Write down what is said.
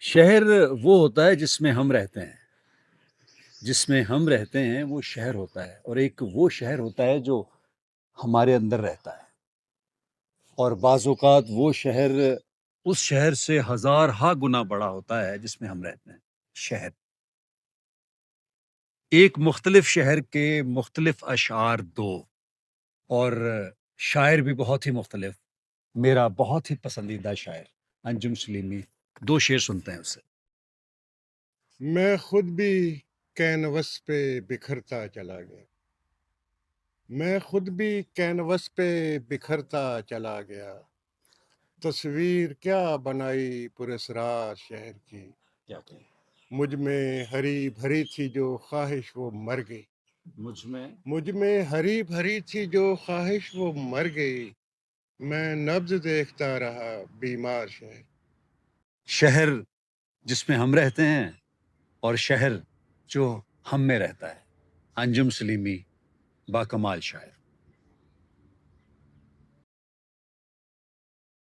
شہر وہ ہوتا ہے جس میں ہم رہتے ہیں، جس میں ہم رہتے ہیں وہ شہر ہوتا ہے، اور ایک وہ شہر ہوتا ہے جو ہمارے اندر رہتا ہے، اور بعض اوقات وہ شہر اس شہر سے ہزارہا گنا بڑا ہوتا ہے جس میں ہم رہتے ہیں۔ شہر ایک مختلف شہر کے مختلف اشعار دو، اور شاعر بھی بہت ہی مختلف۔ میرا بہت ہی پسندیدہ شاعر انجم سلیمی، دو شعر سنتے ہیں اس سے۔ میں خود بھی کینوس پہ بکھرتا چلا گیا، میں خود بھی کینوس پہ بکھرتا چلا گیا، تصویر کیا بنائی پراسرار شہر کی، کیا کہ مجھ میں ہری بھری تھی جو خواہش وہ مر گئی، مجھ میں ہری بھری تھی جو خواہش وہ مر گئی، میں نبض دیکھتا رہا بیمار شہر۔ شہر جس میں ہم رہتے ہیں، اور شہر جو ہم میں رہتا ہے۔ انجم سلیمی، باکمال شاعر۔